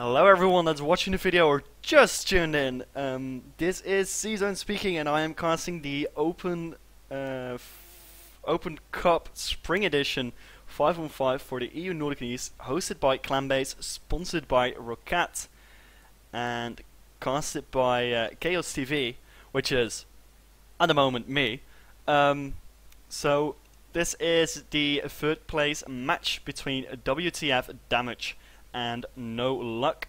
Hello everyone that's watching the video or just tuned in. This is CZone speaking and I am casting the Open Cup Spring Edition 5-on-5 for the EU Nordic East, hosted by Clanbase, sponsored by Rocket, and casted by Chaos TV, which is, at the moment, me. So this is the third place match between WTFDamage and No Luck.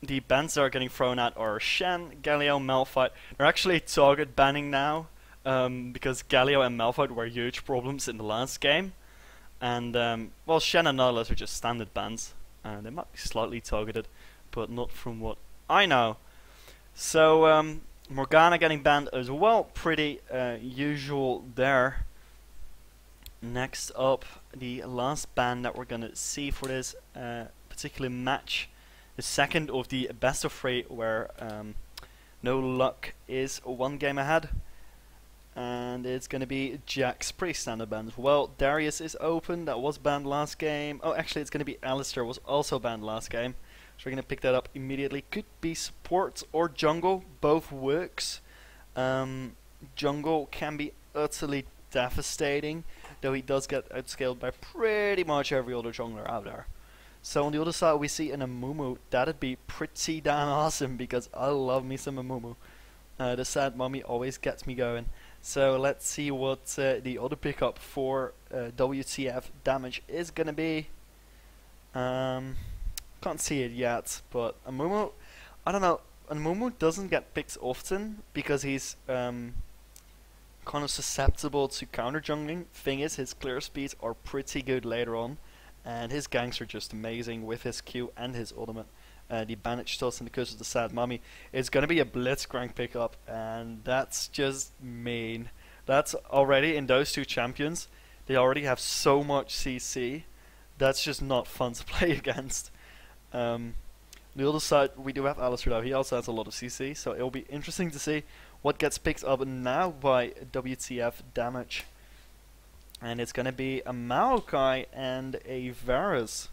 The bans that are getting thrown at are Shen, Galio, Malphite. They're actually target banning now, because Galio and Malphite were huge problems in the last game. And, well, Shen and Nautilus are just standard bans. They might be slightly targeted, but not from what I know. So, Morgana getting banned as well, pretty usual there. Next up, the last ban that we're gonna see for this particular match, the second of the best of three, where No Luck is one game ahead, and it's gonna be Jack's pretty standard ban as well. Darius is open, that was banned last game. Oh, actually, it's gonna be Alistair, was also banned last game, so we're gonna pick that up immediately. Could be support or jungle, both works. Jungle can be utterly devastating, though he does get outscaled by pretty much every other jungler out there. So on the other side we see an Amumu. That'd be pretty damn awesome, because I love me some Amumu. The sad mummy always gets me going. So let's see what the other pickup for WTFDamage is gonna be. Can't see it yet, but Amumu, I don't know, Amumu doesn't get picked often because he's kind of susceptible to counter jungling. Thing is, his clear speeds are pretty good later on, and his ganks are just amazing with his Q and his ultimate. The Bandage Toss and the Curse of the Sad Mummy is going to be a Blitzcrank pickup, and that's just mean. That's already, in those two champions, they already have so much CC. That's just not fun to play against. The other side, we do have Alistair though. He also has a lot of CC, so it'll be interesting to see what gets picked up now by WTFDamage. And it's gonna be a Maokai and a Varus.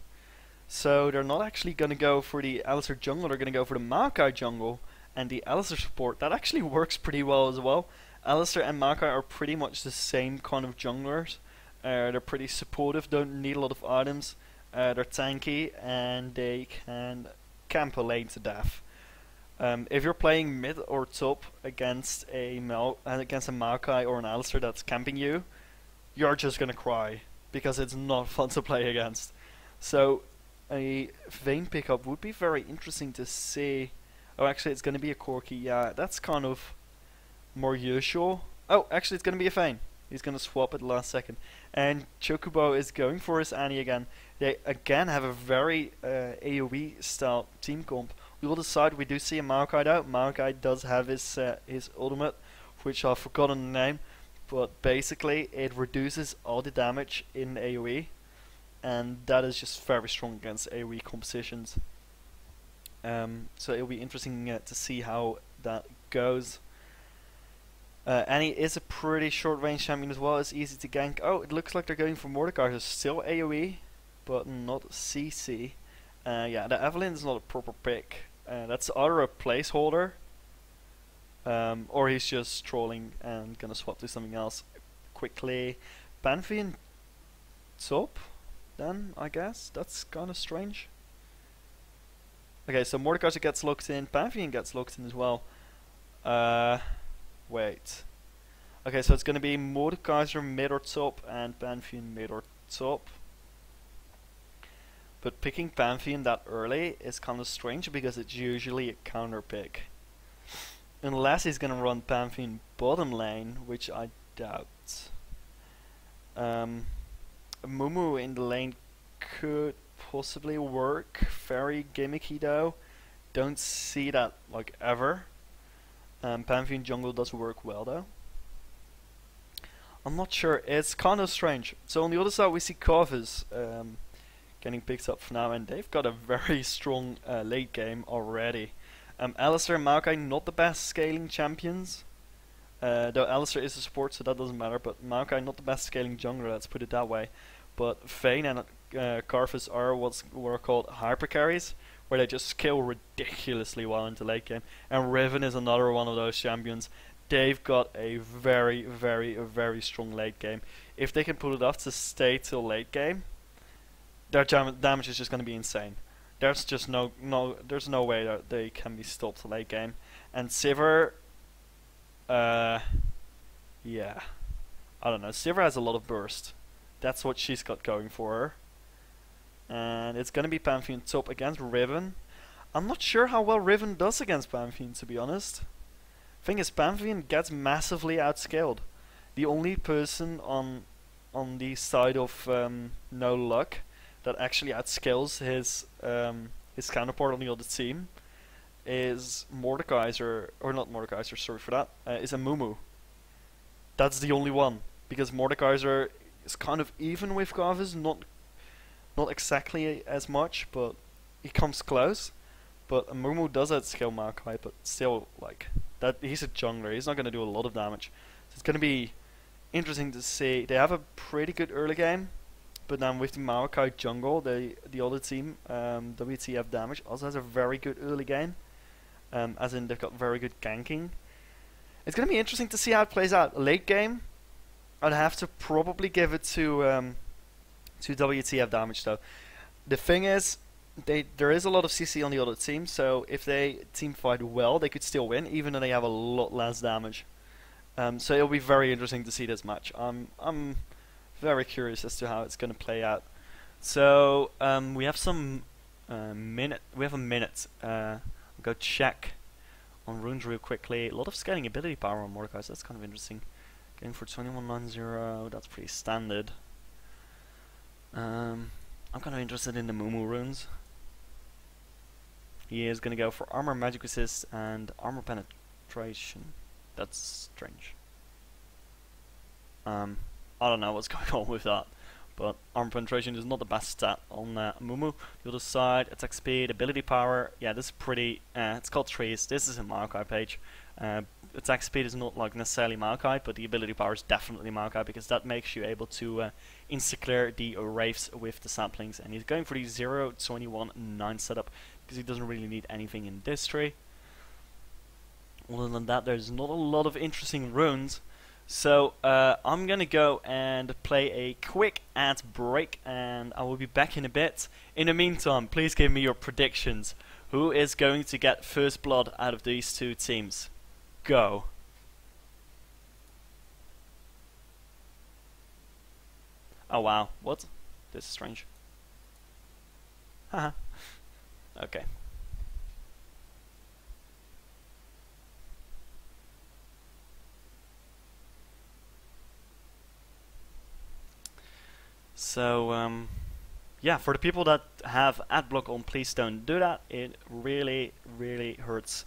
So they're not actually gonna go for the Alistair jungle, they're gonna go for the Maokai jungle and the Alistair support. That actually works pretty well as well. Alistair and Maokai are pretty much the same kind of junglers. They're pretty supportive, don't need a lot of items. They're tanky and they can camp a lane to death. If you're playing mid or top against a Maokai or an Alistair that's camping you, you're just gonna cry, because it's not fun to play against. So a Vayne pickup would be very interesting to see. Oh, actually it's gonna be a Corki. Yeah, that's kind of more usual. Oh, actually it's gonna be a Vayne. He's gonna swap at the last second. And Chocobo is going for his Annie again. They again have a very AoE style team comp. On the other side we do see a Maokai out. Maokai does have his ultimate, which I've forgotten the name, but basically it reduces all the damage in AoE, and that is just very strong against AoE compositions. So it'll be interesting to see how that goes. Annie is a pretty short range champion as well. It's easy to gank. Oh, it looks like they're going for Mordecai. It's still AoE, but not CC. Yeah, the Evelyn is not a proper pick. That's either a placeholder, or he's just trolling and gonna swap to something else quickly. Pantheon top, then I guess that's kind of strange. Okay, so Mordecai gets locked in. Pantheon gets locked in as well. Wait. Okay, so it's gonna be Mordekaiser mid or top and Pantheon mid or top. But picking Pantheon that early is kind of strange, because it's usually a counter pick. Unless he's gonna run Pantheon bottom lane, which I doubt. Mumu in the lane could possibly work. Very gimmicky though. Don't see that like ever. Pantheon jungle does work well though. I'm not sure, it's kind of strange. So on the other side we see Corvus getting picked up for now, and they've got a very strong late game already. Alistair and Maokai not the best scaling champions, though Alistair is a support, so that doesn't matter, but Maokai not the best scaling jungler, let's put it that way. But Vayne and Karthus are what are called hyper carries, where they just scale ridiculously well into late game. And Riven is another one of those champions. They've got a very, very, very strong late game. If they can pull it off to stay till late game, their damage is just going to be insane. There's just there's no way that they can be stopped late game. And Sivir, yeah, I don't know. Sivir has a lot of burst. That's what she's got going for her. And it's going to be Pantheon top against Riven. I'm not sure how well Riven does against Pantheon, to be honest. Thing is, Pantheon gets massively outscaled. The only person on the side of no luck that actually outscales his counterpart on the other team is Mordekaiser, or not Mordekaiser, sorry for that, is a Mumu. That's the only one, because Mordekaiser is kind of even with Karthus, not exactly as much, but he comes close. But Mumu does outscale Maokai, but still, like, that he's a jungler, he's not going to do a lot of damage. So it's going to be interesting to see. They have a pretty good early game, but then with the Maokai jungle, the other team, WTFDamage, also has a very good early game. As in, they've got very good ganking. It's going to be interesting to see how it plays out. Late game, I'd have to probably give it to WTFDamage though. The thing is, there is a lot of CC on the other team, so if they team fight well, they could still win, even though they have a lot less damage. So it'll be very interesting to see this match. I'm very curious as to how it's going to play out. So we have some minute. We have a minute. I'll go check on runes real quickly. A lot of scaling ability power on Mordekaiser, so that's kind of interesting. Going for 2190, that's pretty standard. I'm kind of interested in the Mumu runes. He is going to go for armor, magic resist, and armor penetration. That's strange. I don't know what's going on with that, but armor penetration is not the best stat on Mumu. The other side, attack speed, ability power. Yeah, this is pretty. It's called trees. This is a Maokai page. Attack speed is not like necessarily Maokai, but the ability power is definitely Maokai, because that makes you able to insta-clear the wraiths with the saplings. And he's going for the 0-21-9 setup, because he doesn't really need anything in this tree. Other than that, there's not a lot of interesting runes. So I'm gonna go and play a quick ad break, and I will be back in a bit. In the meantime, please give me your predictions. Who is going to get first blood out of these two teams? Go. Oh wow, what? This is strange. Haha. Okay. So, yeah, for the people that have ad block on, please don't do that. It really, really hurts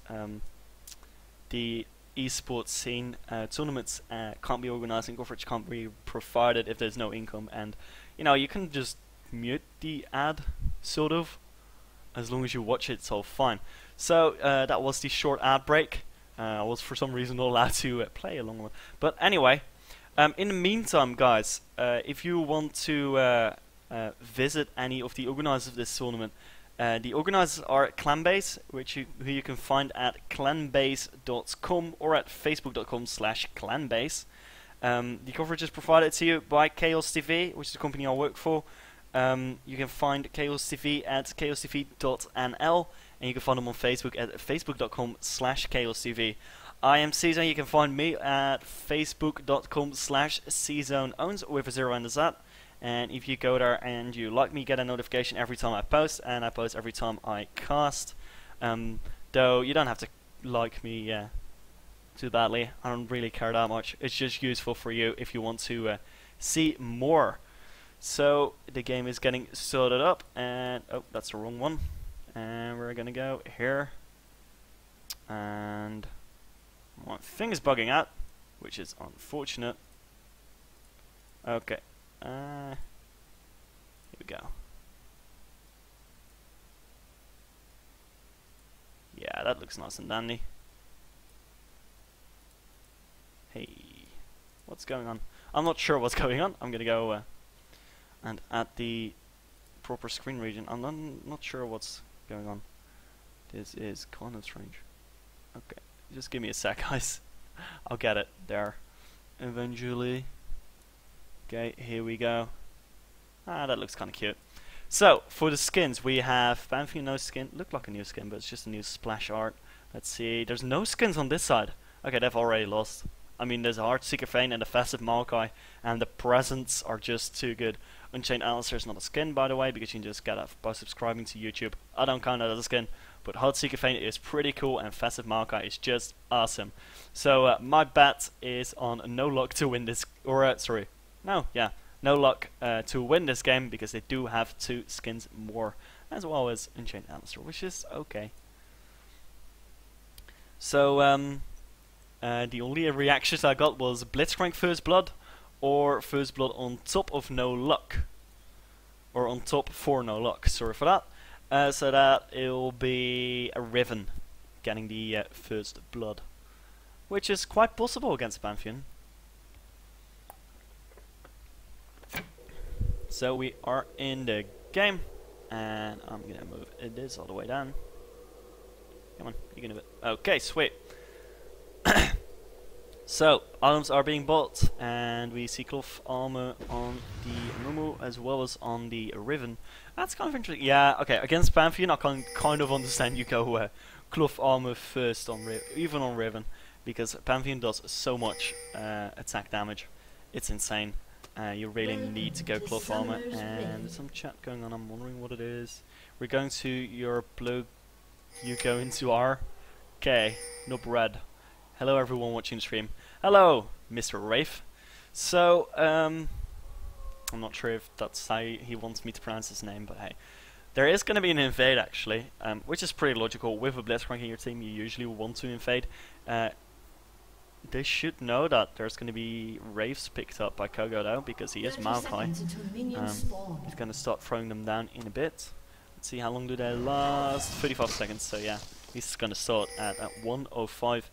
the esports scene. Tournaments can't be organized and coverage can't be provided if there's no income. And, you know, you can just mute the ad, sort of, as long as you watch it, it's all fine. So, that was the short ad break. I was for some reason not allowed to play along with it. But anyway, in the meantime, guys, if you want to visit any of the organizers of this tournament, the organizers are Clanbase, who you can find at clanbase.com or at facebook.com/clanbase. The coverage is provided to you by Chaos TV, which is the company I work for. You can find Chaos TV at chaostv.nl, and you can find them on Facebook at facebook.com/chaostv. I am Czone. You can find me at facebook.com/czone with a 0 and a Z. And if you go there and you like me, get a notification every time I post, and I post every time I cast. Though you don't have to like me too badly. I don't really care that much. It's just useful for you if you want to see more. So the game is getting sorted up, and oh, that's the wrong one. And we're gonna go here, and my thing is bugging out, which is unfortunate. Okay. Here we go. Yeah, that looks nice and dandy. Hey, what's going on? I'm not sure what's going on. I'm gonna go and add the proper screen region. I'm not sure what's going on. This is kind of strange. Okay, just give me a sec, guys. I'll get it there eventually. Okay, here we go. Ah, that looks kind of cute. So, for the skins, we have Pantheon no skin. Looked like a new skin, but it's just a new splash art. Let's see. There's no skins on this side. Okay, they've already lost. I mean, there's a Heartseeker Fane and a Festive Maokai, and the presents are just too good. Unchained Alistair is not a skin, by the way, because you can just get that by subscribing to YouTube. I don't count that as a skin, but Heartseeker Fane is pretty cool, and Festive Maokai is just awesome. So, my bet is on no luck to win this, or, no luck to win this game, because they do have 2 skins more, as well as Unchained Alistair, which is okay. So, the only reactions I got was Blitzcrank First Blood, or First Blood on top of no luck. Or on top for no luck, sorry for that. So that it'll be a Riven getting the First Blood, which is quite possible against Pantheon. So we are in the game, and I'm gonna move this all the way down. Come on, you can do it. Okay, sweet. So, items are being bought, and we see cloth armor on the Mumu as well as on the Riven. That's kind of interesting. Yeah, okay, against Pantheon I can kind of understand you go cloth armor first on even on Riven, because Pantheon does so much attack damage. It's insane. You really need to go cloth armor, and there's some chat going on. I'm wondering what it is. We're going to your blue. You go into our. Okay, Nub Red. Hello everyone watching the stream. Hello, Mr. Rafe. So, I'm not sure if that's how he wants me to pronounce his name, but hey. There is going to be an invade actually, which is pretty logical. With a Blitzcrank in your team, you usually want to invade. They should know that there's going to be Wraiths picked up by Kogo though, because he is Maokai. He's going to start throwing them down in a bit. Let's see, how long do they last? 35 seconds, so yeah. He's going to start at 1:05.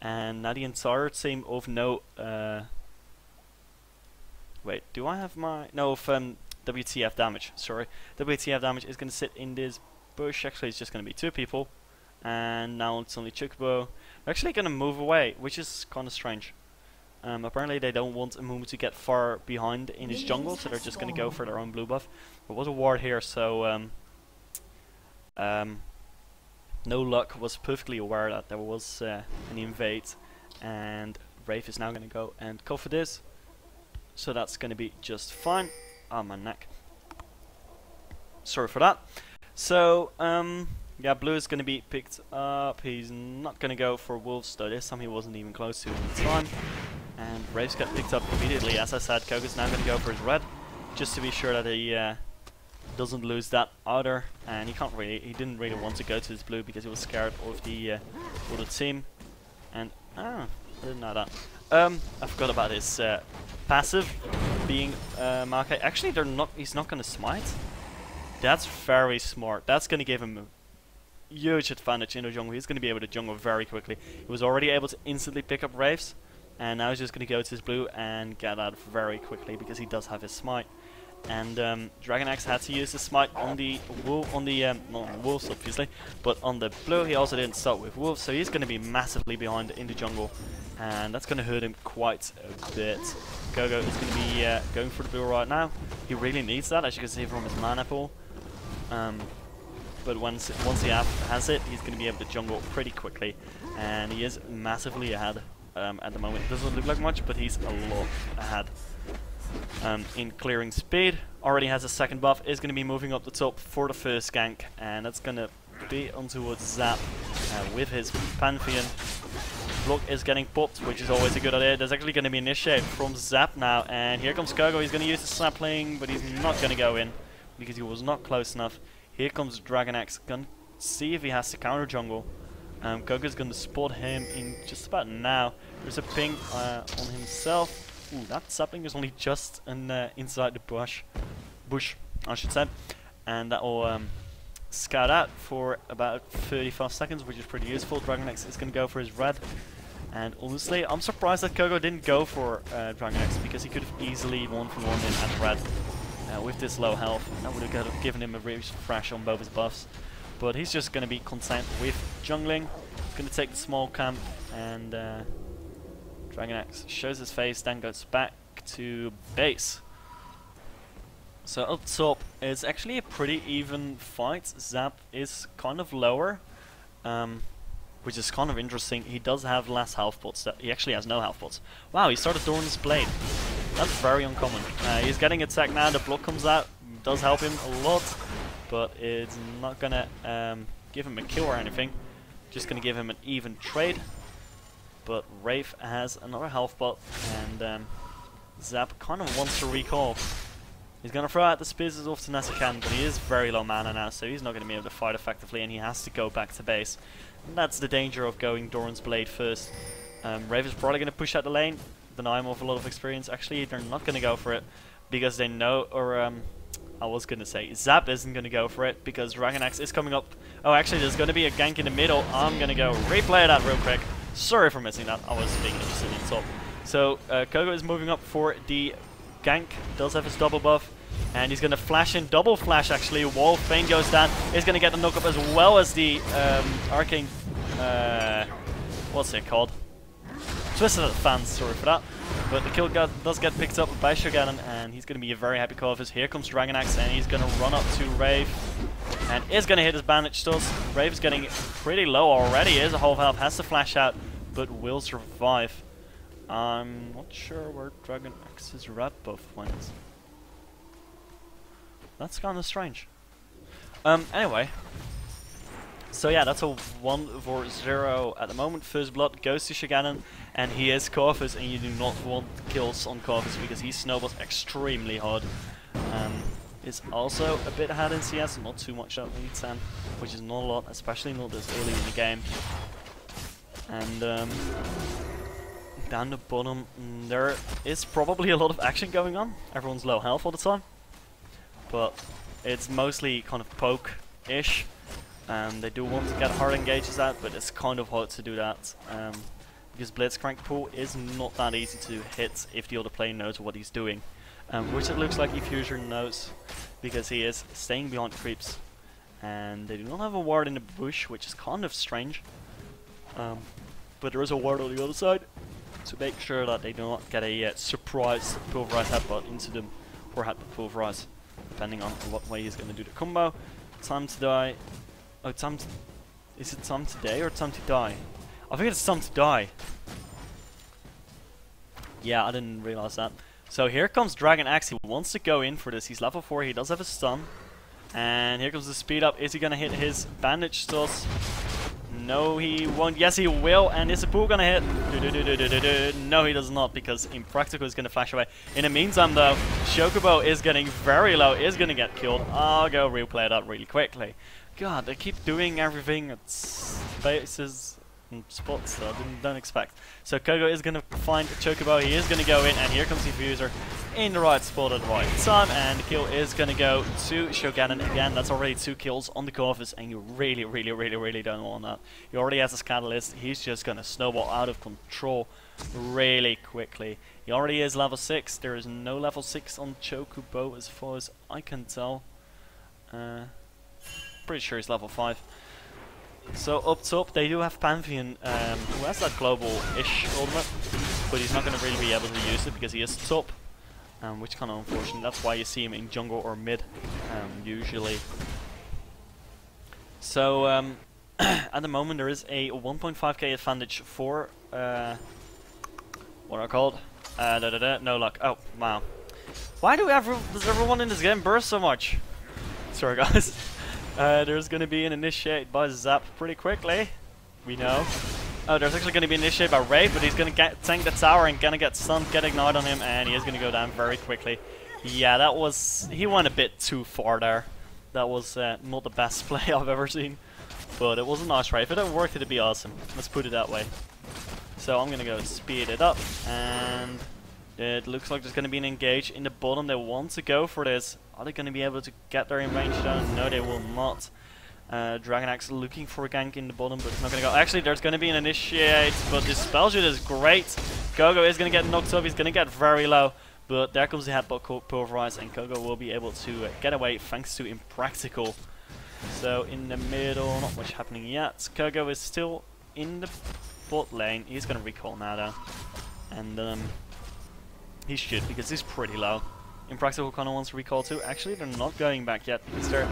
And now the entire team of wait, do I have my... No, of WTFDamage, sorry. WTFDamage is going to sit in this bush. Actually, it's just going to be 2 people. And now it's only Chocobo. They're actually going to move away, which is kind of strange. Apparently they don't want Mumu to get far behind in his jungle, so they're just going to go for their own blue buff. There was a ward here, so... No Luck was perfectly aware that there was an invade, and Wraith is now going to go and cover this, so that's going to be just fine. Ah, my neck. Sorry for that. So, yeah, blue is going to be picked up. He's not going to go for wolves, though this time he wasn't even close to it at the time. And Wraiths got picked up immediately. As I said, Koga's now going to go for his red, just to be sure that he doesn't lose that either, and he didn't really want to go to his blue because he was scared of the other team. And I didn't know that. I forgot about his passive being Maokai. Actually, he's not going to smite. That's very smart. That's going to give him a huge advantage in the jungle. He's going to be able to jungle very quickly. He was already able to instantly pick up Wraiths, and now he's just going to go to his blue and get out very quickly because he does have his smite. And Dragon Axe had to use the smite on the not on the wolves obviously, but on the blue he also didn't start with wolves, so he's going to be massively behind in the jungle, and that's going to hurt him quite a bit. Gogo is going to be going for the blue right now. He really needs that, as you can see from his mana pool. But once he has it, he's going to be able to jungle pretty quickly, and he is massively ahead at the moment. It doesn't look like much, but he's a lot ahead. In clearing speed, already has a second buff, is going to be moving up the top for the first gank, and that's going to be on towards Zap with his Pantheon. Block is getting popped, which is always a good idea. There's actually going to be an initiate from Zap now, and here comes Kogo. He's going to use the sapling, but he's not going to go in because he was not close enough. Here comes Dragon Axe, going to see if he has to counter jungle. Kogo's going to spot him in just about now. There's a ping on himself. Ooh, that sapling is only just inside the bush, I should say, and that will scout out for about 35 seconds, which is pretty useful. Dragon Axe is going to go for his red, and honestly, I'm surprised that Kogo didn't go for Dragon Axe because he could have easily 1-for-1 in at red. with this low health. That would have given him a refresh on both his buffs. But he's just going to be content with jungling. He's going to take the small camp, and Dragon Axe shows his face, then goes back to base. So up top, it's actually a pretty even fight. Zap is kind of lower, which is kind of interesting. He does have less health pots. He actually has no health pots. Wow, he started Doran's Blade. That's very uncommon. He's getting attacked now, the block comes out. Does help him a lot, but it's not gonna give him a kill or anything. Just gonna give him an even trade. But Wraith has another health pot, and Zap kind of wants to recall. He's gonna throw out the spears as often as he can, but he is very low mana now, so he's not gonna be able to fight effectively, and he has to go back to base. And that's the danger of going Doran's Blade first. Wraith is probably gonna push out the lane, deny him of a lot of experience. Actually, they're not gonna go for it because they know, or I was gonna say Zap isn't gonna go for it because Dragon Axe is coming up. Oh, actually, there's gonna be a gank in the middle. I'm gonna go replay that real quick. Sorry for missing that. I was being interested in top. So Kogo is moving up for the gank. Does have his double buff, and he's gonna flash in, double flash actually. Wall Fane goes down. Is gonna get the knock up as well as the arcane. What's it called? Twisted at the fans. Sorry for that. But the kill does get picked up by Shoganon, and he's going to be a very happy Corvus. Here comes Dragon Axe, and he's going to run up to Wraith, and is going to hit his bandage studs. Wraith is getting pretty low already. Is a whole health, has to flash out, but will survive. I'm not sure where Dragon Axe's red buff went. That's kind of strange. Anyway. So yeah, that's a 1-4-0 at the moment. First blood goes to Shoganon, and he is Corvus, and you do not want kills on Corvus because he snowballs extremely hard. Is also a bit ahead in CS, not too much at lead 10, which is not a lot, especially not this early in the game. And down the bottom, there is probably a lot of action going on. Everyone's low health all the time, but it's mostly kind of poke-ish. They do want to get hard engages out, but it's kind of hard to do that because Blitzcrank pool is not that easy to hit if the other player knows what he's doing, which it looks like Effusion knows because he is staying behind the creeps, and they do not have a ward in the bush, which is kind of strange, but there is a ward on the other side to make sure that they do not get a surprise pulverize headbutt into them, or headbutt pulverize, depending on what way he's going to do the combo. Time to die. Oh, is it time to die or time to die? I think it's time to die. Yeah, I didn't realize that. So here comes Dragon Axe. He wants to go in for this. He's level 4. He does have a stun. And here comes the speed up. Is he going to hit his bandage studs? No, he won't. Yes, he will. And is the pool going to hit? No, he does not, because Impractical is going to flash away. In the meantime, though, Chocobo is getting very low. Is going to get killed. I'll go replay that really quickly. God, they keep doing everything at spaces and spots that I don't expect. So Kogo is going to find Chocobo, he is going to go in, and here comes Diffuser in the right spot at the right time, and the kill is going to go to Shoganon again. That's already 2 kills on the Corvus, and you really don't want that. He already has his Catalyst, he's just going to snowball out of control really quickly. He already is level 6, there is no level 6 on Chocobo as far as I can tell. Pretty sure he's level 5. So up top they do have Pantheon, who has that global-ish ultimate, but he's not going to really be able to use it because he is top, which kind of unfortunate. That's why you see him in jungle or mid, usually. So at the moment there is a 1.5k advantage for what are called no luck. Oh wow! Why does everyone in this game burst so much? Sorry guys. There's going to be an initiate by Zap pretty quickly. We know. Oh, there's actually going to be an initiate by Wraith, but he's going to tank the tower and going to get stunned, get ignite on him, and he is going to go down very quickly. Yeah, that was... he went a bit too far there. That was not the best play I've ever seen. But it was a nice Wraith. If it worked, it'd be awesome. Let's put it that way. So I'm going to go speed it up, and it looks like there's going to be an engage in the bottom. They want to go for this. Are they going to be able to get there in range though? No, they will not. Dragon Axe looking for a gank in the bottom, but it's not going to go. Actually, there's going to be an initiate, but this spell shoot is great. Gogo is going to get knocked up. He's going to get very low, But there comes the headbutt pulverize, and Kogo will be able to get away thanks to Impractical. So in the middle, not much happening yet. Kogo is still in the bot lane. He's going to recall now though. And he should, because he's pretty low. Impractical kind of wants to recall too. Actually, they're not going back yet because they're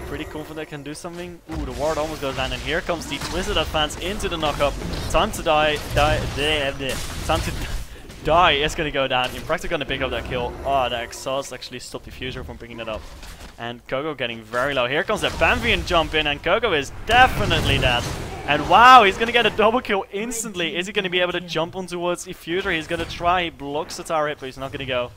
pretty confident they can do something. Ooh, the ward almost goes down, and here comes the Twisted Advance into the knockup. Time to die. Time to die is going to go down. Impractical going to pick up that kill. Oh, the exhaust actually stopped the Fuser from picking it up. And Kogo getting very low. Here comes the Pantheon jump in, and Kogo is definitely dead. And wow, he's going to get a double kill instantly. Is he going to be able to jump on towards the Fuser? He's going to try. He blocks the tower hit, but he's not going to go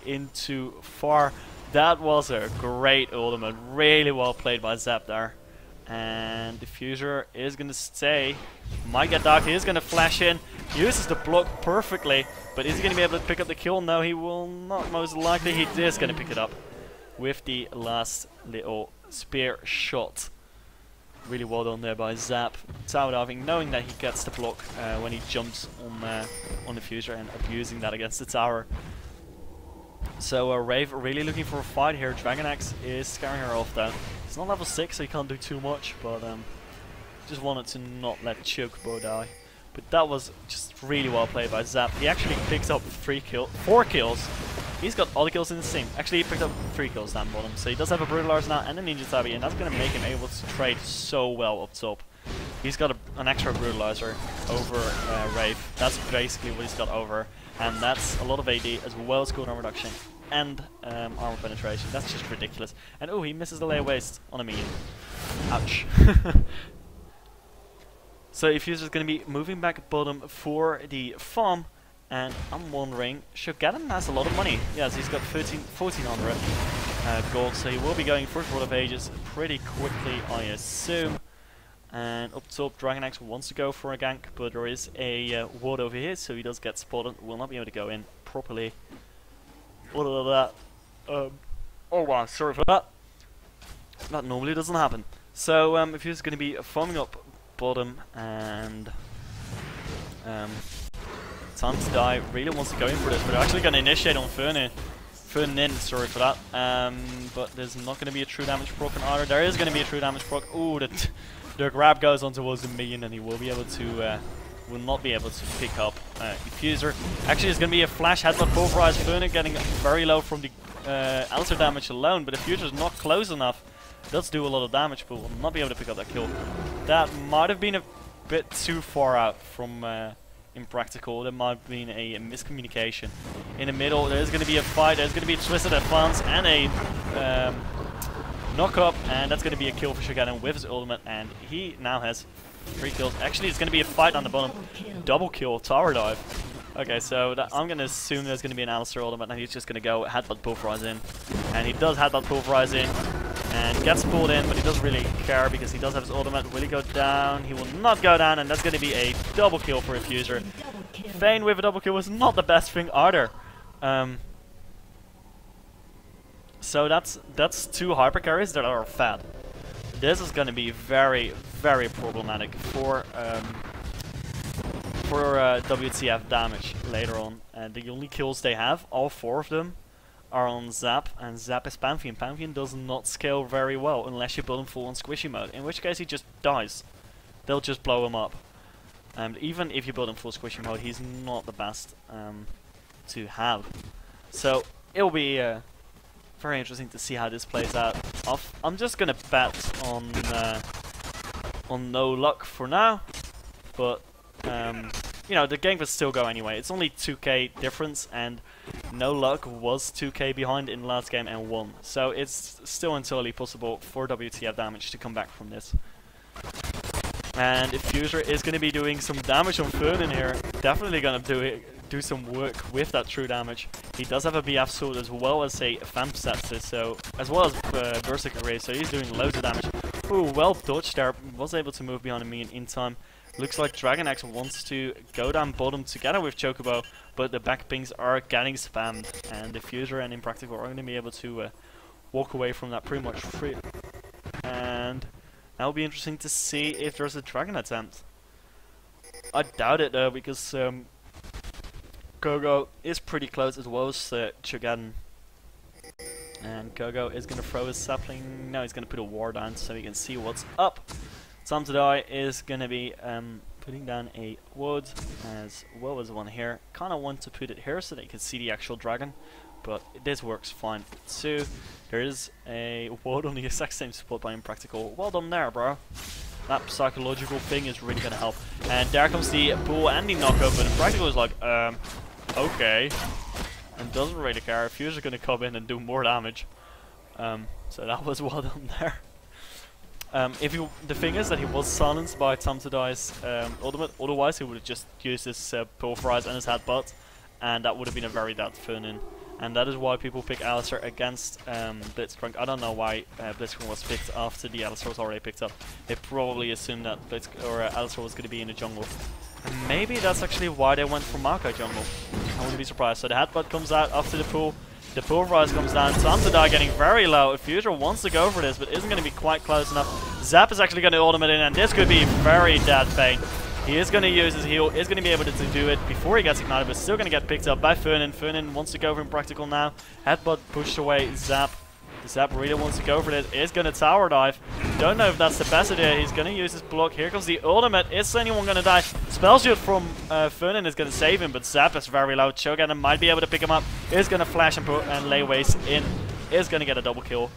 into far. That was a great ultimate. Really well played by Zap there. And the Fuser is going to stay. Might get dark. He is going to flash in. Uses the block perfectly. But is he going to be able to pick up the kill? No, he will not most likely. He is going to pick it up with the last little spear shot. Really well done there by Zap. Tower diving, knowing that he gets the block when he jumps on the Fuser and abusing that against the tower. So Rave really looking for a fight here. Dragon Axe is scaring her off though. It's not level 6, so he can't do too much, but just wanted to not let Chocobo die. But that was just really well played by Zap. He actually picks up 4 kills. He's got all the kills in the team. Actually, he picked up 3 kills down bottom. So he does have a Brutalizer now and a Ninja Tabi, and that's going to make him able to trade so well up top. He's got an extra Brutalizer over Rave. That's basically what he's got over. And that's a lot of AD as well as cooldown reduction and armor penetration. That's just ridiculous. And oh, he misses the layer waste on a minion. Ouch. So if he's just going to be moving back bottom for the farm, and I'm wondering, Shogaden has a lot of money. Yes, he's got 1400 gold, so he will be going for World of Ages pretty quickly, I assume. And up top, Dragon Axe wants to go for a gank, but there is a ward over here, so he does get spotted. Will not be able to go in properly. Other than that, oh wow, sorry for that. That normally doesn't happen. So if he's going to be farming up bottom, and time to die, really wants to go in for this, but they're actually going to initiate on Fernin, sorry for that. But there's not going to be a true damage proc on either. There is going to be a true damage proc. Ooh, the grab goes on towards the minion, and he will be able to, will not be able to pick up Diffuser. Actually, there's going to be a flash headbutt pulverize. Fernin getting very low from the Alter damage alone, but Diffuser is not close enough. Does do a lot of damage, but will not be able to pick up that kill. That might have been a bit too far out from Impractical. There might have been a miscommunication. In the middle, there's going to be a fight. There's going to be a Twisted Advance and a knock up, and that's going to be a kill for Shogaden with his ultimate, and he now has 3 kills. Actually, it's going to be a fight on the bottom. Double kill, tower dive. Okay, so I'm going to assume there's going to be an Alistair ultimate, and he's just going to go headbutt pulverize in. And he does headbutt pulverize in, and gets pulled in, but he doesn't really care because he does have his ultimate. Will he go down? He will not go down, and that's going to be a double kill for Diffuser. Fane with a double kill was not the best thing either. So that's 2 hyper carries that are fat. This is going to be very, very problematic for WTFDamage later on. The only kills they have, all 4 of them, are on Zap, and Zap is Pantheon. Pantheon does not scale very well unless you build him full on squishy mode, in which case he just dies. They'll just blow him up. And even if you build him full squishy mode, he's not the best to have. So it'll be very interesting to see how this plays out. I'm just gonna bet on no luck for now, but you know, the game will still go anyway. It's only 2k difference, and no luck was 2k behind in the last game and won. So it's still entirely possible for WTFDamage to come back from this. And Diffuser is going to be doing some damage on Fern in here. Definitely going to do some work with that true damage. He does have a BF sword as well as a Vamp Scepter, so as well as Berserker Ray, so he's doing loads of damage. Ooh, well dodged there. Was able to move behind a minion in time. Looks like Dragon Axe wants to go down bottom together with Chocobo, but the back pings are getting spammed, and Diffuser and Impractical are going to be able to walk away from that pretty much free. And that'll be interesting to see if there's a Dragon attempt. I doubt it though, because Kogo is pretty close as well as Cho'Gaden. And Kogo is going to throw his sapling. No, he's going to put a ward down so he can see what's up. Time to Die is going to be putting down a wood as well as one here. Kind of want to put it here so that you can see the actual dragon, but this works fine too. There is a wood on the exact same spot by Impractical. Well done there, bro. That psychological thing is really going to help. And there comes the pull and the knockup, but Impractical is like, okay. And doesn't really care. Fuse is going to come in and do more damage. So that was well done there. The thing is that he was silenced by Time to Die's ultimate, otherwise he would have just used his Pulverize and his Headbutt, and that would have been a very bad Funin. And that is why people pick Alistar against Blitzcrank. I don't know why Blitzcrank was picked after the Alistar was already picked up. They probably assumed that Alistar was going to be in the jungle. And maybe that's actually why they went for Maokai jungle. I wouldn't be surprised. So the Headbutt comes out after the pull. The Pulverize comes down. Time to Die getting very low. Fuser wants to go for this, but isn't going to be quite close enough. Zap is actually going to ultimate in, and this could be very dead pain. He is going to use his heal, is going to be able to do it before he gets ignited, but still going to get picked up by Fernan. Fernan wants to go for Impractical now. Headbutt pushed away Zap. Zap really wants to go for it. Is going to tower dive. Don't know if that's the best idea. He's going to use his block. Here comes the ultimate. Is anyone going to die? Spell shield from Fernan is going to save him, but Zap is very low. Cho'Gaden might be able to pick him up. Is going to flash and put and lay waste in. Is going to get a double kill.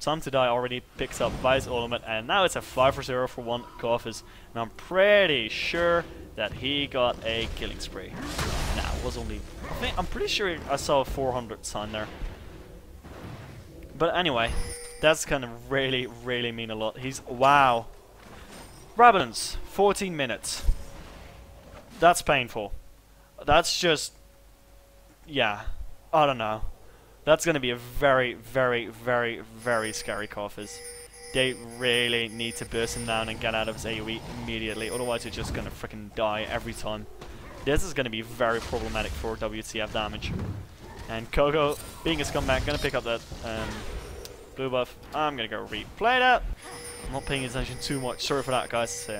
Time to Die already picks up by his ultimate, and now it's a 5-for-0 for one Coffers. And I'm pretty sure that he got a killing spree. Nah, it was only... I'm pretty sure I saw a 400 sign there. But anyway, that's kind of really mean a lot. He's... Wow. Rabadons, 14 minutes. That's painful. That's just... Yeah. I don't know. That's going to be a very scary Coffers. They really need to burst him down and get out of his AoE immediately, otherwise he's just going to freaking die every time. This is going to be very problematic for WTF Damage. And Kogo, being a scumbag, going to pick up that blue buff. I'm going to go replay that. I'm not paying attention too much, sorry for that guys.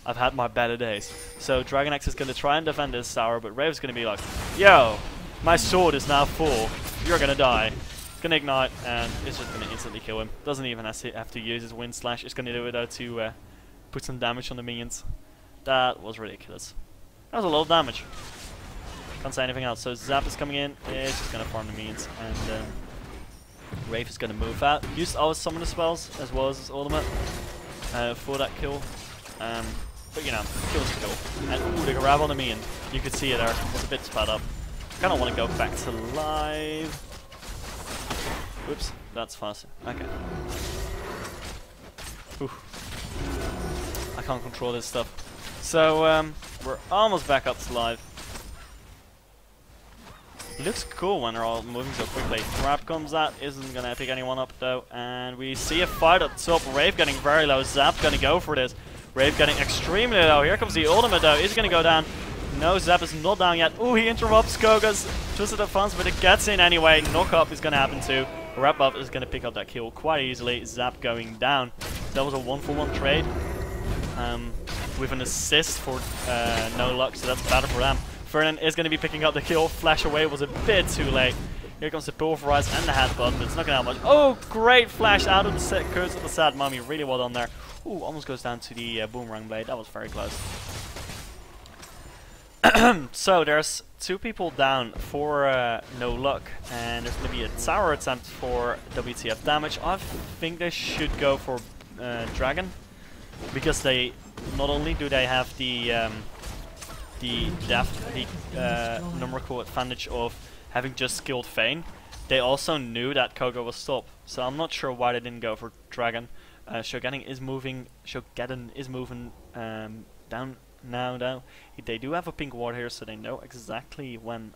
I've had my better days. So Dragon Axe is going to try and defend this tower, but Rave's going to be like, yo, my sword is now full. You're gonna die. Gonna ignite, and it's just gonna instantly kill him. Doesn't even have to use his Wind Slash. It's gonna do it though to put some damage on the minions. That was ridiculous. That was a lot of damage. Can't say anything else. So Zap is coming in. It's just gonna farm the minions, and Wraith is gonna move out. Use all his summoner spells as well as his ultimate for that kill. But you know, kill's a kill. And ooh, the grab on the minion. You could see it there. It's a bit sped up. Kind of want to go back to live. Whoops, that's faster. Okay. Whew. I can't control this stuff. So we're almost back up to live. It looks cool when they're all moving so quickly. Grab comes out, isn't gonna pick anyone up though, and we see a fight at the top. Rave getting very low. Zap gonna go for this. Rave getting extremely low. Here comes the ultimate though. Is gonna go down. No, Zap is not down yet. Ooh, he interrupts Koga's Twisted Advance, but it gets in anyway. Knock up is going to happen too. Wrap Up is going to pick up that kill quite easily. Zap going down. That was a 1-for-1 trade. With an assist for No Luck, so that's better for them. Fernan is going to be picking up the kill. Flash away was a bit too late. Here comes the Pulverize and the Headbutt, but it's not going to have much. Oh, great flash out of the Curse of the Sad Mummy. Really well done there. Ooh, almost goes down to the Boomerang Blade. That was very close. So there's 2 people down for No Luck, and there's going to be a tower attempt for WTF Damage. I think they should go for Dragon, because they not only do they have the numerical advantage of having just skilled Vayne, they also knew that Koga was stopped. So I'm not sure why they didn't go for Dragon. Cho'Gaden is moving down. Now, they do have a pink ward here, so they know exactly when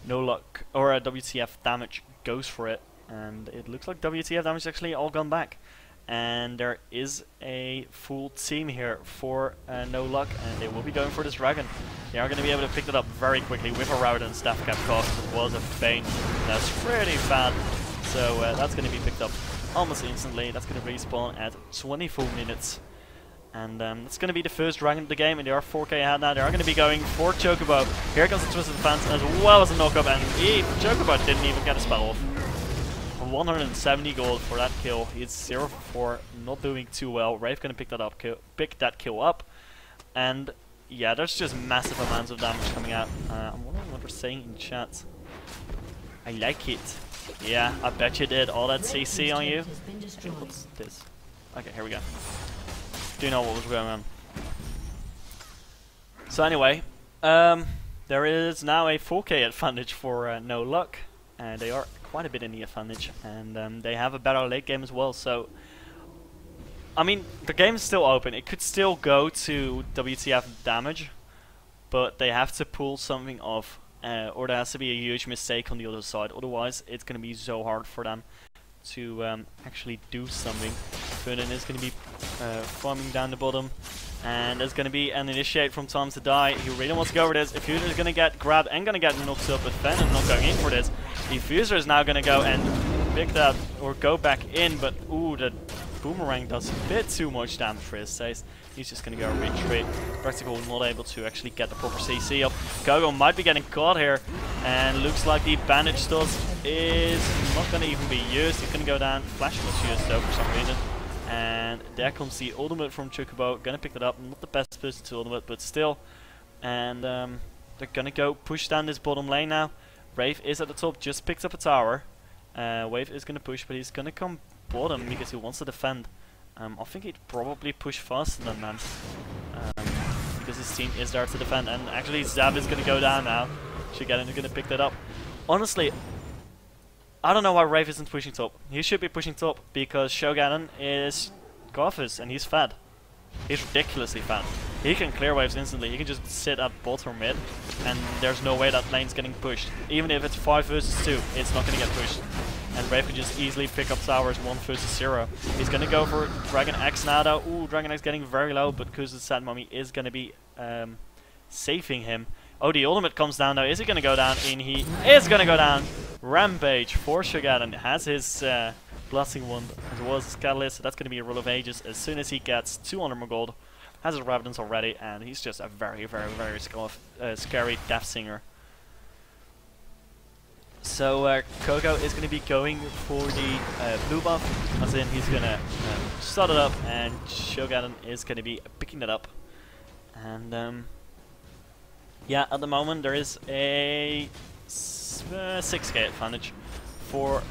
No Luck or WTF Damage goes for it, and it looks like WTF Damage actually all gone back, and there is a full team here for No Luck, and they will be going for this dragon. They are going to be able to pick it up very quickly with a Router and Staff Cap cost as well as a Vayne. That's pretty bad, so that's going to be picked up almost instantly. That's going to respawn at 24 minutes. And it's going to be the first dragon of the game, and they are 4k ahead now. They are going to be going for Chocobo. Here comes the Twisted Fence as well as a knock-up, and Chocobo didn't even get a spell off. 170 gold for that kill. He's 0 for 4, not doing too well. Wraith going to pick that kill up, and yeah, there's just massive amounts of damage coming out. I'm wondering what they're saying in chat. I like it. Yeah, I bet you did. All that CC on you. What's this? Okay, here we go. Do you know what was going on? So anyway, there is now a 4k advantage for No Luck, and they are quite a bit in the advantage, and they have a better late game as well. So, I mean, the game is still open. It could still go to WTFDamage, but they have to pull something off, or there has to be a huge mistake on the other side. Otherwise, it's going to be so hard for them to actually do something. Vernon is going to be farming down the bottom, and there's going to be an initiate from Tom to die. He really wants to go for this. Diffuser is going to get grabbed and going to get knocked up, but Vernon not going in for this. Diffuser is now going to go and pick that or go back in, but ooh, the boomerang does a bit too much damage for his size. He's just going to go retreat. Practical not able to actually get the proper CC up. Gogo might be getting caught here, and looks like the bandage studs is not going to even be used. He's going to go down. Flash was used though for some reason. And there comes the ultimate from Chocobo. Gonna pick that up. Not the best person to ultimate, but still. And they're gonna go push down this bottom lane now. Wraith is at the top, just picked up a tower. Wave is gonna push, but he's gonna come bottom because he wants to defend. I think he'd probably push faster than them, because his team is there to defend. And actually, Zab is gonna go down now. Shigaden is gonna pick that up. Honestly, I don't know why Wraith isn't pushing top. He should be pushing top because Shogaden is Garfus and he's fat. He's ridiculously fat. He can clear waves instantly. He can just sit at bottom mid and there's no way that lane's getting pushed. Even if it's 5 versus 2, it's not going to get pushed. And Wraith can just easily pick up towers 1 versus 0. He's going to go for Dragon X now though. Ooh, Dragon X getting very low, but Kuz's Sad Mummy is going to be saving him. Oh, the ultimate comes down now. Is he going to go down? And he is going to go down. Rampage for Shogaden has his Blasting Wand as well as his Catalyst. So that's going to be a Rule of Ages as soon as he gets 200 more gold. Has his Ravenance already, and he's just a very, very, very scary Death Singer. So Coco is going to be going for the blue buff, as in he's going to start it up, and Shogaden is going to be picking it up. And yeah, at the moment there is a 6k advantage for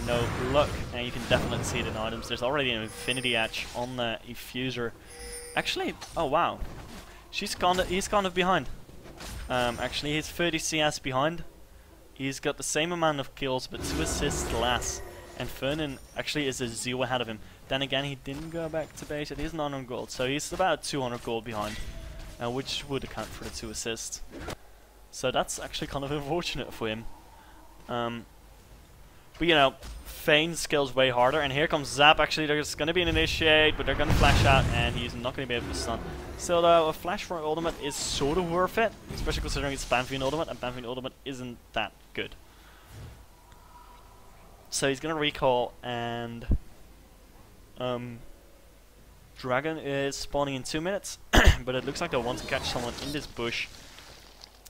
No Luck, and you can definitely see it in items. There's already an Infinity Edge on the Effuser. Actually, oh wow, he's kind of behind. Actually, he's 30 CS behind. He's got the same amount of kills, but 2 assists less. And Vernon actually is a 0 ahead of him. Then again, he didn't go back to base. It is 900 gold, so he's about 200 gold behind, which would account for the 2 assists. So that's actually kind of unfortunate for him. But you know, Fane scales way harder, and here comes Zap. Actually, there's going to be an initiate, but they're going to flash out, and he's not going to be able to stun. So though, a flash for ultimate is sort of worth it, especially considering it's Pantheon ultimate, and Pantheon ultimate isn't that good. So he's going to recall, and Dragon is spawning in 2 minutes, but it looks like they want to catch someone in this bush.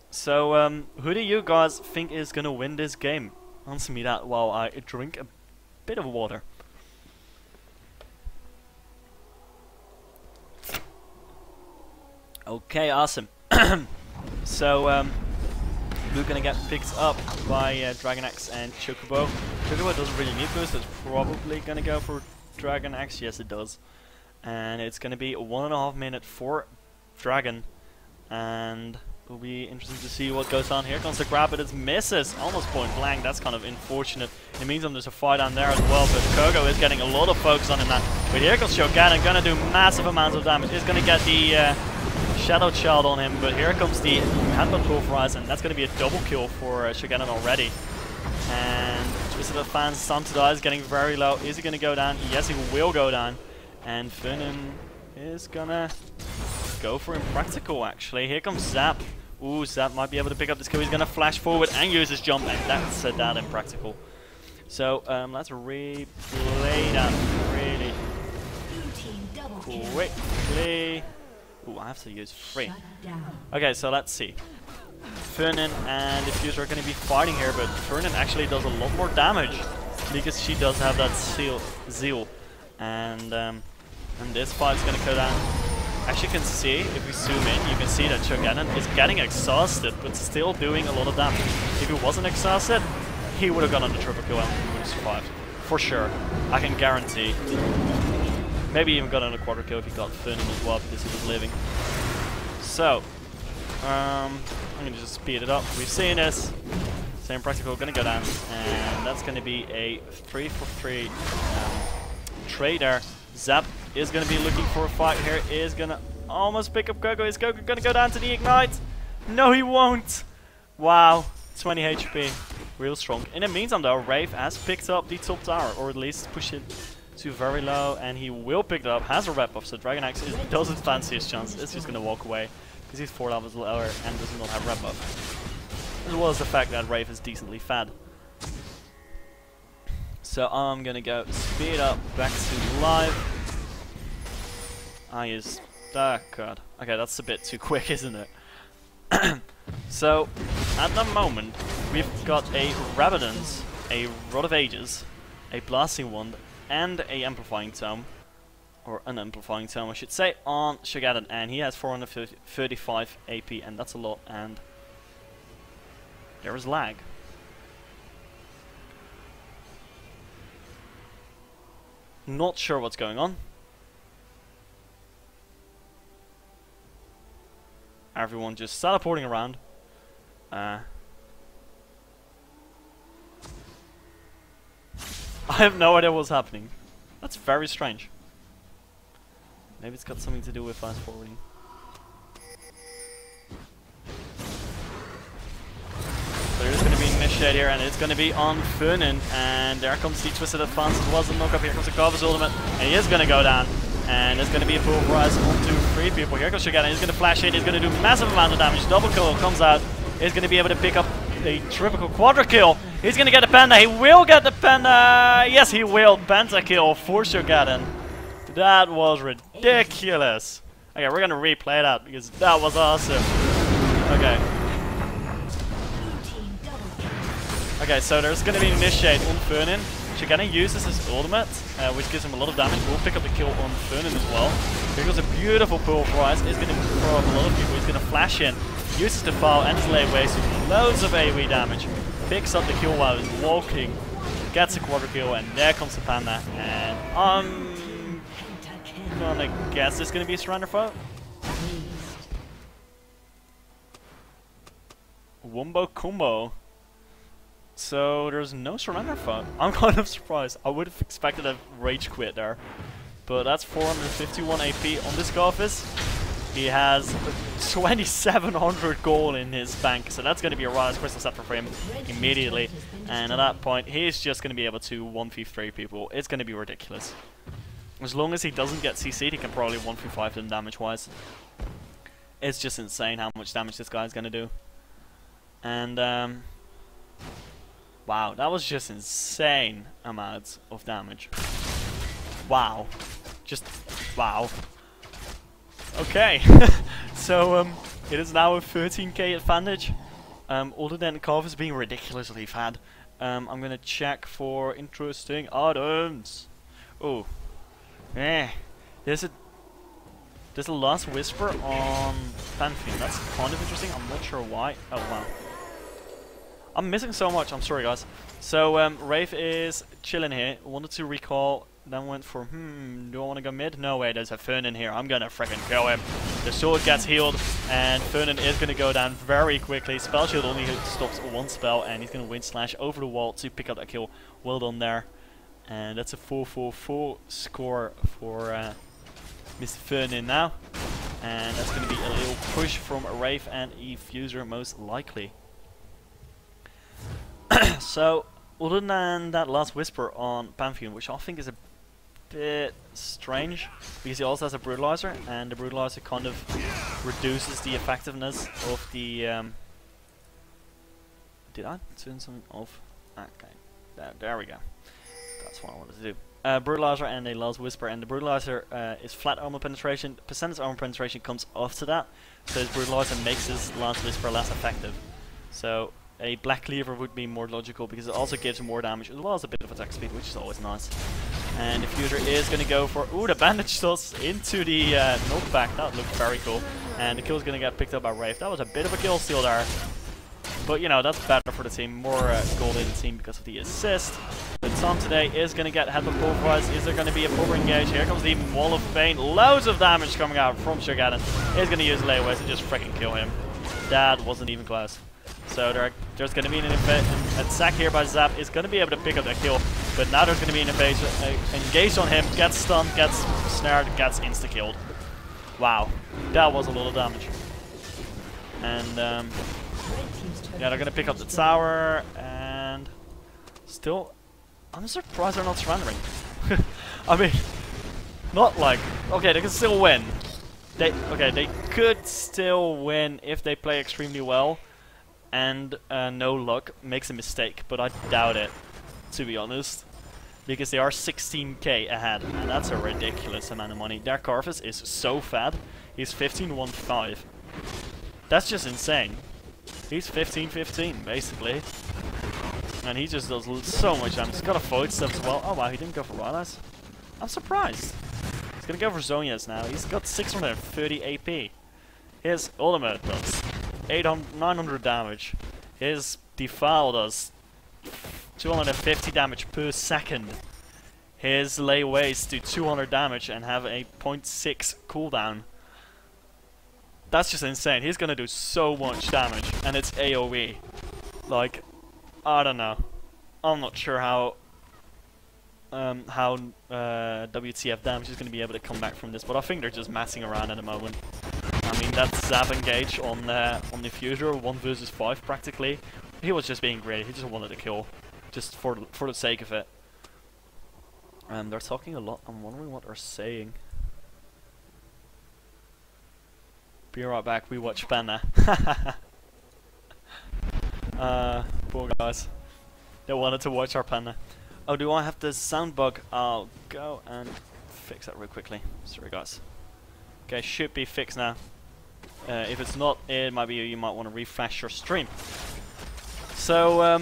So who do you guys think is going to win this game? Answer me that while I drink a bit of water. Okay, awesome. So we're gonna get picked up by Dragon Axe and Chocobo. Chocobo doesn't really need boost, so it's probably gonna go for Dragon Axe. Yes, it does. And it's gonna be 1.5 minutes for Dragon, and it'll be interesting to see what goes on. Here comes the grab, but it misses almost point blank. That's kind of unfortunate. In the meantime, there's a fight down there as well, but Kogo is getting a lot of focus on him now. But here comes Shogaden, gonna do massive amounts of damage. He's gonna get the Shadow Child on him, but here comes the Headbutt Pulverize, and that's gonna be a double kill for Shogaden already. And Twisted of Fans, time to die is getting very low. Is he gonna go down? Yes, he will go down. And Vernon is gonna go for Impractical, actually. Here comes Zap. Ooh, Zap might be able to pick up this kill. He's gonna flash forward and use his jump, and that's that Impractical. So let's replay that. Really. quickly. Ooh, I have to use 3. Okay, so let's see. Fernan and Diffuser are going to be fighting here, but Fernan actually does a lot more damage because she does have that zeal. And this fight's going to go down. As you can see, if we zoom in, you can see that Shoganon is getting exhausted, but still doing a lot of damage. If he wasn't exhausted, he would have gone on the triple kill and would have survived. For sure. I can guarantee. Maybe even got on a quarter kill if he got Fernan as well, because he was living. So, I'm going to just speed it up. We've seen this. Same practical going to go down, and that's going to be a 3 for 3 trade there. Zap is going to be looking for a fight here, is going to almost pick up Gogo. Is Gogo going to go down to the Ignite? No, he won't! Wow, 20 HP. Real strong. In the meantime though, Wraith has picked up the top tower, or at least pushed it to very low, and he will pick it up, has a red buff, so Dragon Axe doesn't fancy his chance. It's just going to walk away, because he's 4 levels lower and does not have red buff. As well as the fact that Wraith is decently fed. So I'm gonna go speed up back to live. I use God. Okay, that's a bit too quick, isn't it? So at the moment we've got a Rabadance, a Rod of Ages, a Blasting Wand, and a Amplifying Tome, or an Amplifying Tome I should say, on Shoganon, and he has 435 AP, and that's a lot. And there is lag. Not sure what's going on. Everyone just teleporting around. I have no idea what's happening. That's very strange. Maybe it's got something to do with fast forwarding. There's going to be initiate here, and it's going to be on Fernan, and there comes the Twisted Advance as well as the knock-up. Here comes the Carver's ultimate, and he is going to go down, and there's going to be a pulverize onto 3 people. Here comes Shoganon, he's going to flash in, he's going to do massive amount of damage. Double kill comes out, he's going to be able to pick up a triple quadra kill. He's going to get the panda, he will get the panda, yes he will, penta kill for Shoganon. That was ridiculous. Okay, we're going to replay that because that was awesome. Okay. Okay, so there's going to be an initiate on Fernan. Shoganon uses his ultimate, which gives him a lot of damage. We'll pick up the kill on Fernan as well. Here goes a beautiful pulverize. Is going to throw up a lot of people. He's going to flash in, uses the file and his lay waste with loads of AoE damage. Picks up the kill while he's walking, gets a quarter kill, and there comes the panda. And I'm gonna guess it's going to be a surrender fight. Wombo combo. So there's no surrender fight. I'm kind of surprised. I would have expected a rage quit there. But that's 451 AP on this Garfus. He has 2700 gold in his bank, so that's going to be a Rise Crystal Scepter for him immediately. And at that point, he's just going to be able to 1v3 people. It's going to be ridiculous. As long as he doesn't get CC'd, he can probably 1v5 them damage-wise. It's just insane how much damage this guy's going to do. And, wow, that was just insane amounts of damage. Wow. Just, wow. Okay. So, it is now a 13k advantage. Other than Carver's being ridiculously fat. I'm gonna check for interesting items. Oh. There's a Last Whisper on Pantheon. That's kind of interesting. I'm not sure why. Oh, wow. I'm missing so much, I'm sorry guys. So Wraith is chilling here, wanted to recall, then went for, do I want to go mid? No way, there's a Fernan here, I'm gonna freaking kill him. The sword gets healed, and Fernan is gonna go down very quickly. Spell shield only stops one spell, and he's gonna wind slash over the wall to pick up that kill. Well done there. And that's a 4-4-4 score for Mr. Fernan now. And that's gonna be a little push from Wraith and Effuser most likely. So, other than that Last Whisper on Pantheon, which I think is a bit strange, because he also has a Brutalizer, and the Brutalizer kind of reduces the effectiveness of the... Did I turn something off? Okay, there we go. That's what I wanted to do. Brutalizer and a Lulz Whisper, and the Brutalizer is flat armor penetration. Percentage armor penetration comes after that, so his Brutalizer makes his Lulz Whisper less effective. So a Black Cleaver would be more logical because it also gives him more damage as well as a bit of attack speed, which is always nice. And the Fuser is going to go for the bandage toss into the knockback. That looked very cool. And the kill is going to get picked up by Wraith. That was a bit of a kill steal there. But you know, that's better for the team. More gold in the team because of the assist. But Tom today is going to get headbutt pulverized. Is there going to be a proper engage? Here comes the Wall of Pain. Loads of damage coming out from Shogaden. He's going to use layaways to just freaking kill him. That wasn't even close. So there's going to be an attack here by Zap. Is going to be able to pick up that kill. But now there's going to be an invasion, engage on him. Gets stunned, gets snared, gets insta-killed. Wow. That was a lot of damage. And yeah, they're going to pick up the tower. And still, I'm surprised they're not surrendering. I mean, not like, okay, they can still win. They could still win if they play extremely well. And no luck makes a mistake, but I doubt it, to be honest, because they are 16k ahead, and that's a ridiculous amount of money. Their Carvus is so fat. He's 15-1-5. That's just insane. He's 15-15 basically, and he just does so much damage. He's got a Void Step as well. Oh wow, he didn't go for Rylai's. I'm surprised. He's gonna go for Zhonya's now. He's got 630 AP. His ultimate does 900 damage. His Defile does 250 damage per second. His layaways do 200 damage and have a 0.6 cooldown. That's just insane. He's gonna do so much damage, and it's AoE. Like, I don't know. I'm not sure how WTFDamage is gonna be able to come back from this, but I think they're just messing around at the moment. I mean, that Zap engage on the Fuser, 1 versus 5 practically. He was just being greedy. He just wanted to kill, just for the sake of it. They're talking a lot. I'm wondering what they're saying. Be right back. We watch Panda. Poor guys. They wanted to watch our Panda. Oh, do I have the sound bug? I'll go and fix that real quickly. Sorry, guys. Okay, should be fixed now. If it's not, it might be you might want to refresh your stream. So,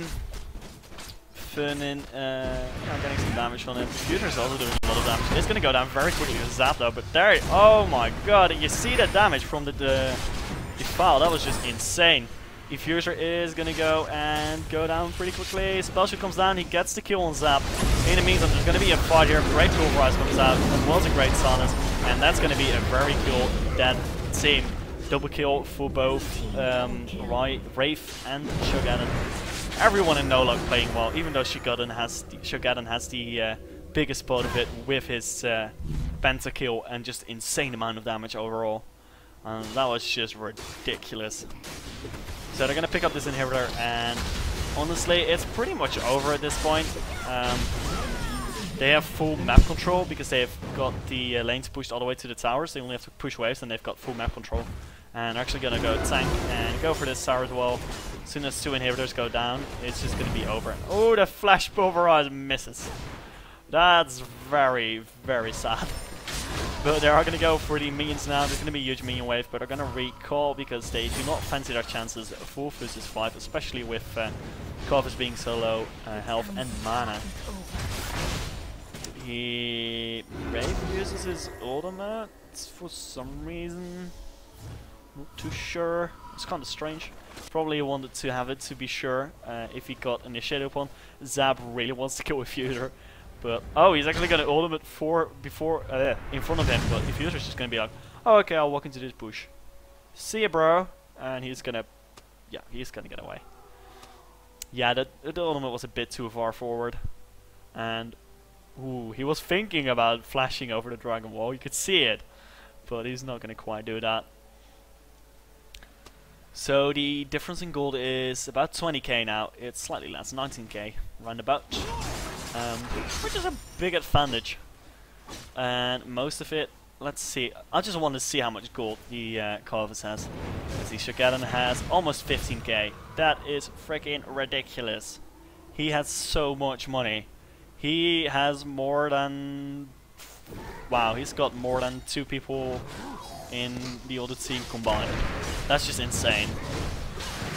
Fernin, I'm getting some damage on it. Fuser's also doing a lot of damage. It's gonna go down very quickly with Zap though, but there, oh my god, you see the damage from the Defile, that was just insane. Fuser is gonna go and go down pretty quickly. Spellshoot comes down, he gets the kill on Zap. In the meantime, there's gonna be a fight here. Great Pulverize comes out, as well as a great Silence, and that's gonna be a very cool dead team. Double kill for both Wraith and Shogaden. Everyone in No Luck playing well, even though Shogaden has the biggest part of it with his pentakill and just insane amount of damage overall. That was just ridiculous. So they're gonna pick up this inhibitor, and honestly, it's pretty much over at this point. They have full map control because they've got the lanes pushed all the way to the towers. They only have to push waves, and they've got full map control. And they're actually gonna go tank and go for this tower as well. As soon as 2 inhibitors go down, it's just gonna be over. Oh, the Flash Pulverize misses. That's very, very sad. But they are going to go for the minions now. There's going to be a huge minion wave, but they're going to recall because they do not fancy their chances 4 versus 5, especially with Corvus being so low health and mana. Wraith uses his ultimate for some reason. Not too sure. It's kind of strange. Probably wanted to have it to be sure if he got initiated upon. Zap really wants to kill with Fuser. But, oh, he's actually going to ultimate in front of him, but the Fuser's just going to be like, oh, okay, I'll walk into this bush. See ya, bro. And he's going to, yeah, he's going to get away. Yeah, the ultimate was a bit too far forward. And, ooh, he was thinking about flashing over the Dragon Wall. You could see it, but he's not going to quite do that. So the difference in gold is about 20k now. It's slightly less, 19k, roundabout. Which is a big advantage. And most of it, let's see. I just want to see how much gold the Corvus has. Let's see, Shogaden has almost 15k. That is freaking ridiculous. He has so much money. He has more than... Wow, he's got more than 2 people in the other team combined. That's just insane.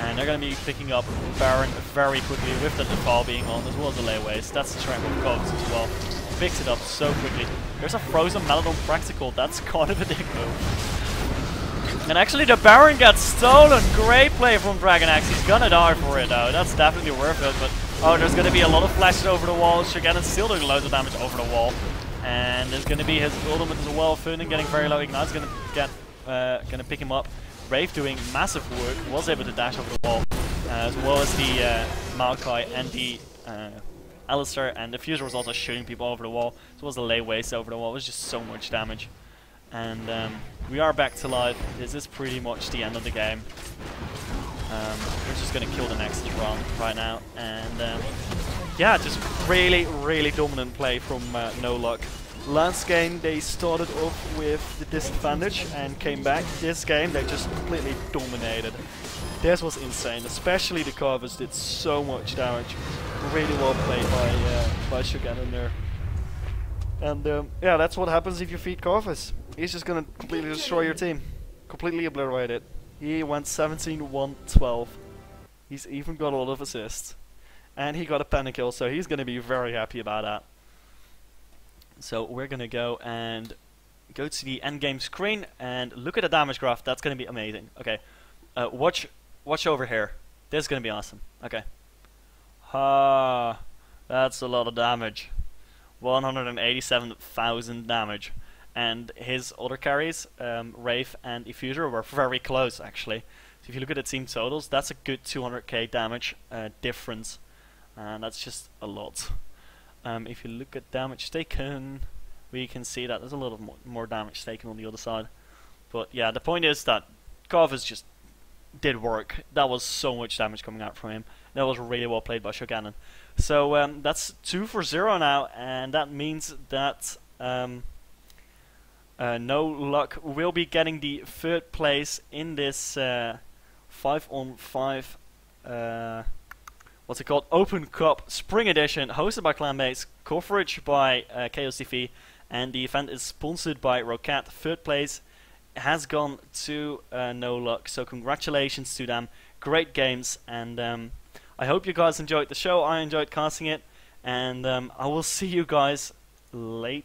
And they're going to be picking up Baron very quickly with the Defile being on, as well as the layaways. That's the trend with Cogs as well. Picks it up so quickly. There's a Frozen Meladon Practical. That's kind of a dick move. And actually the Baron got stolen. Great play from Dragon Axe. He's going to die for it though. That's definitely worth it. But oh, there's going to be a lot of flashes over the wall. Shogannon's still doing loads of damage over the wall. And there's going to be his ultimate as well. Funin getting very low. Ignite's going to pick him up. Wraith doing massive work, was able to dash over the wall, as well as the Maokai and the Alistair, and the Diffuser was also shooting people over the wall, as well as the layways over the wall. It was just so much damage. And we are back to life. This is pretty much the end of the game. We're just going to kill the next run right now. And yeah, just really, really dominant play from No Luck. Last game they started off with the disadvantage and came back. This game they just completely dominated. This was insane, especially the Carvers did so much damage. Really well played by Shogannon there. And yeah, that's what happens if you feed Carvers. He's just gonna completely destroy your team. Completely obliterate it. He went 17-1-12. He's even got a lot of assists. And he got a panic kill, so he's gonna be very happy about that. So we're gonna go to the end game screen and look at the damage graph. That's gonna be amazing. Okay, watch over here. This is gonna be awesome. Okay. That's a lot of damage. 187,000 damage. And his other carries, Wraith and Diffuser, were very close actually. So if you look at the team totals, that's a good 200k damage difference, and that's just a lot. If you look at damage taken, we can see that there's a lot of more damage taken on the other side. But yeah, the point is that Carvers just did work. That was so much damage coming out from him. That was really well played by Shogannon. So that's 2-0 now, and that means that No Luck will be getting the 3rd place in this 5-on-5 what's it called? Open Cup Spring Edition, hosted by Clanbase, coverage by Chaos TV, and the event is sponsored by Rocat. 3rd place has gone to No Luck, so congratulations to them. Great games, and I hope you guys enjoyed the show. I enjoyed casting it, and I will see you guys later.